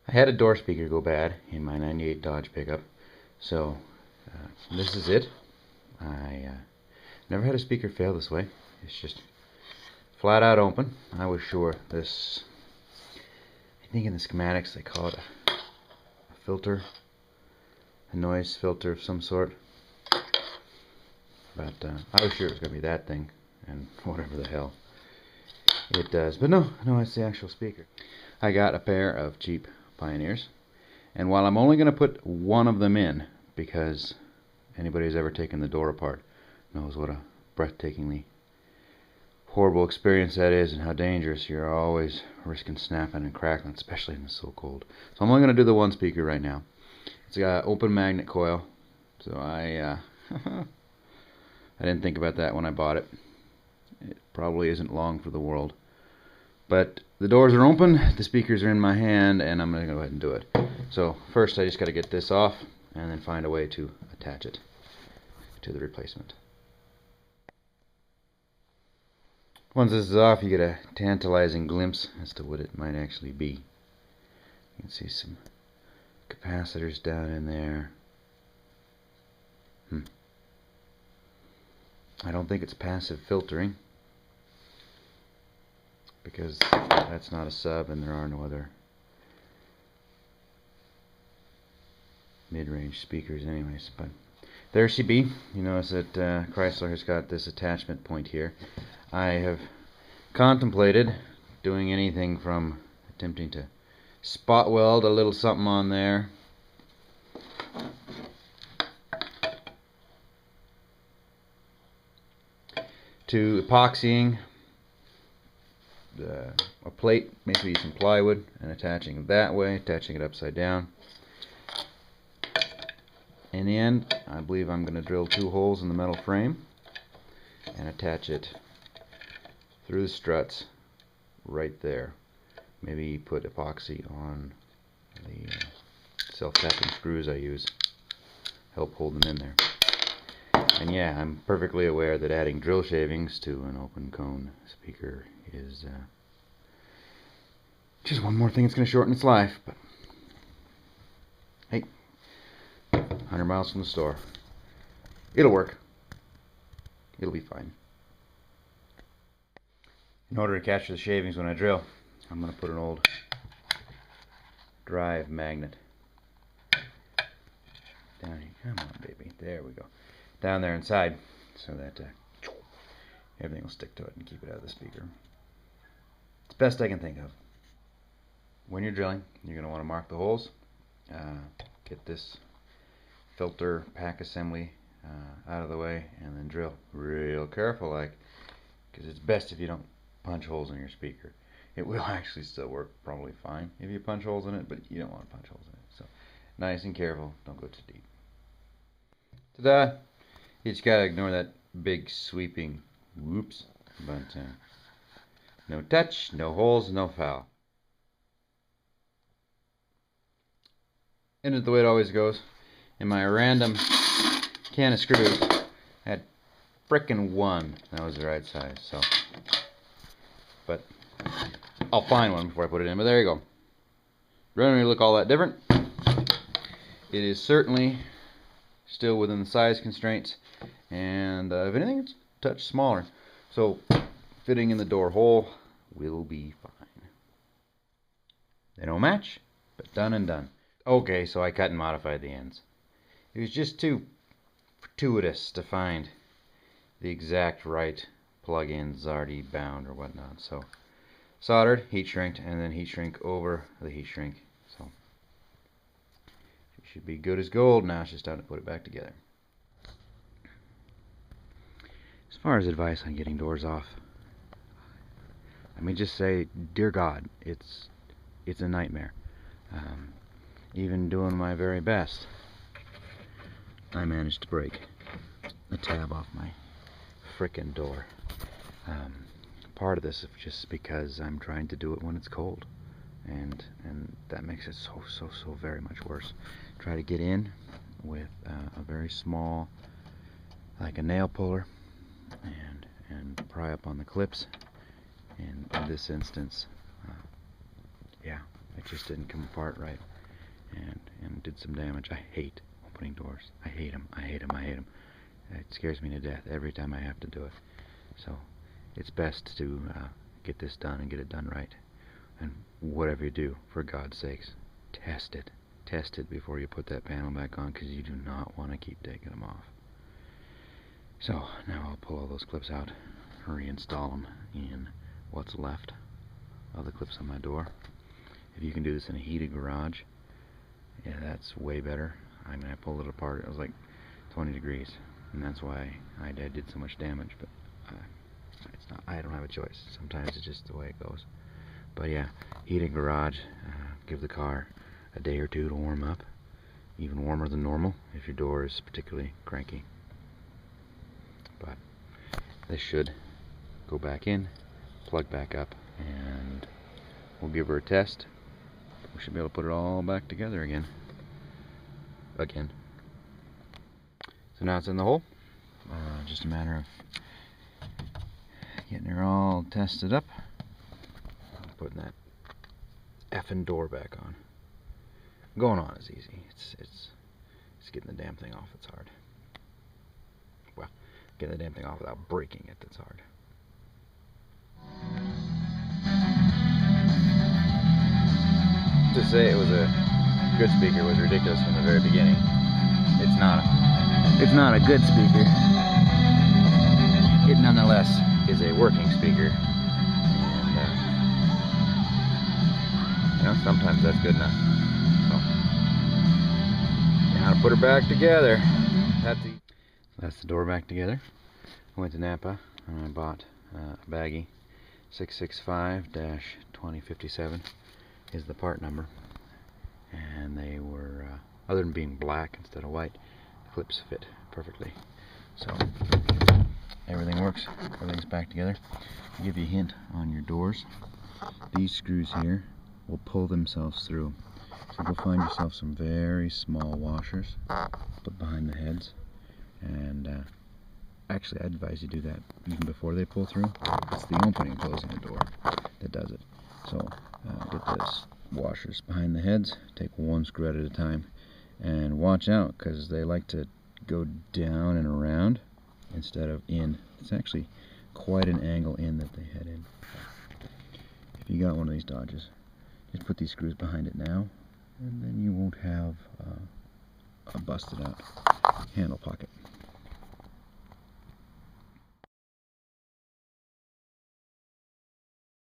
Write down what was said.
I had a door speaker go bad in my 98 Dodge pickup, so this is it. I never had a speaker fail this way. It's just flat out open. I was sure this, I think in the schematics they call it a filter, a noise filter of some sort, but I was sure it was going to be that thing and whatever the hell it does. But no, it's the actual speaker. I got a pair of cheap Pioneers, and while I'm only going to put one of them in, because anybody who's ever taken the door apart knows what a breathtakingly horrible experience that is and how dangerous. You're always risking snapping and crackling, especially when it's so cold. So I'm only going to do the one speaker right now. It's got an open magnet coil, so I didn't think about that when I bought it. It probably isn't long for the world. But the doors are open, the speakers are in my hand, and I'm going to go ahead and do it. So first I just got to get this off and then find a way to attach it to the replacement. Once this is off, you get a tantalizing glimpse as to what it might actually be. You can see some capacitors down in there. I don't think it's passive filtering, because that's not a sub and there are no other mid-range speakers anyways. But there she be. You notice that Chrysler has got this attachment point here. I have contemplated doing anything from attempting to spot weld a little something on there, to epoxying a plate, maybe some plywood, and attaching it that way, attaching it upside down. In the end, I believe I'm going to drill 2 holes in the metal frame and attach it through the struts right there. Maybe put epoxy on the self-tapping screws I use, help hold them in there. And yeah, I'm perfectly aware that adding drill shavings to an open cone speaker is just one more thing that's going to shorten its life. But hey, 100 miles from the store. It'll work. It'll be fine. In order to capture the shavings when I drill, I'm going to put an old drive magnet down here. Come on, baby. There we go. Down there inside, so that everything will stick to it and keep it out of the speaker. It's the best I can think of. When you're drilling, you're going to want to mark the holes, get this filter pack assembly out of the way, and then drill real careful, like, because it's best if you don't punch holes in your speaker. It will actually still work probably fine if you punch holes in it, but you don't want to punch holes in it. So nice and careful, don't go too deep. Ta-da! You just gotta ignore that big sweeping whoops, but no touch, no holes, no foul. And it's the way it always goes. In my random can of screws, I had frickin' one that was the right size. So, but I'll find one before I put it in. But there you go. Doesn't really look all that different. It is certainly still within the size constraints, and if anything, it's a touch smaller. So fitting in the door hole will be fine. They don't match, but done and done. Okay, so I cut and modified the ends. It was just too fortuitous to find the exact right plug-ins already bound or whatnot. So soldered, heat shrinked, and then heat shrink over the heat shrink. So it should be good as gold. Now it's just time to put it back together. As far as advice on getting doors off, let me just say, dear God, it's a nightmare. Even doing my very best, I managed to break a tab off my frickin' door. Part of this is just because I'm trying to do it when it's cold, and that makes it so very much worse. Try to get in with a very small, like a nail puller, and pry up on the clips. And in this instance, yeah, I just didn't come apart right, and did some damage. I hate opening doors. I hate them. I hate them. I hate them. It scares me to death every time I have to do it. So it's best to get this done and get it done right. And whatever you do, for God's sakes, test it. Test it before you put that panel back on, because you do not want to keep taking them off. So now I'll pull all those clips out, reinstall them in what's left of the clips on my door. If you can do this in a heated garage, yeah, that's way better. I mean, I pulled it apart, it was like 20 degrees, and that's why I did so much damage. But it's not, I don't have a choice. Sometimes it's just the way it goes. But yeah, heated garage, give the car a day or two to warm up, even warmer than normal if your door is particularly cranky. But this should go back in, plug back up, and we'll give her a test. We should be able to put it all back together again. So now it's in the hole. Just a matter of getting her all tested up, putting that effing door back on. Going on is easy. It's getting the damn thing off that's hard. Well, getting the damn thing off without breaking it that's hard. To say it was a good speaker was ridiculous from the very beginning. It's not a good speaker. It nonetheless is a working speaker, and you know, sometimes that's good enough. So now to put her back together. That's the door back together. I went to Napa and I bought a baggie. 665-2057 is the part number, and they were, other than being black instead of white, the clips fit perfectly. So everything works, everything's back together. I'll give you a hint on your doors. These screws here will pull themselves through. So go find yourself some very small washers, put behind the heads, and actually I'd advise you do that even before they pull through. It's the opening and closing the door that does it. So get those washers behind the heads, take one screw at a time, and watch out, because they like to go down and around instead of in. It's actually quite an angle in that they head in. If you got one of these Dodges, just put these screws behind it now, and then you won't have a busted out handle pocket.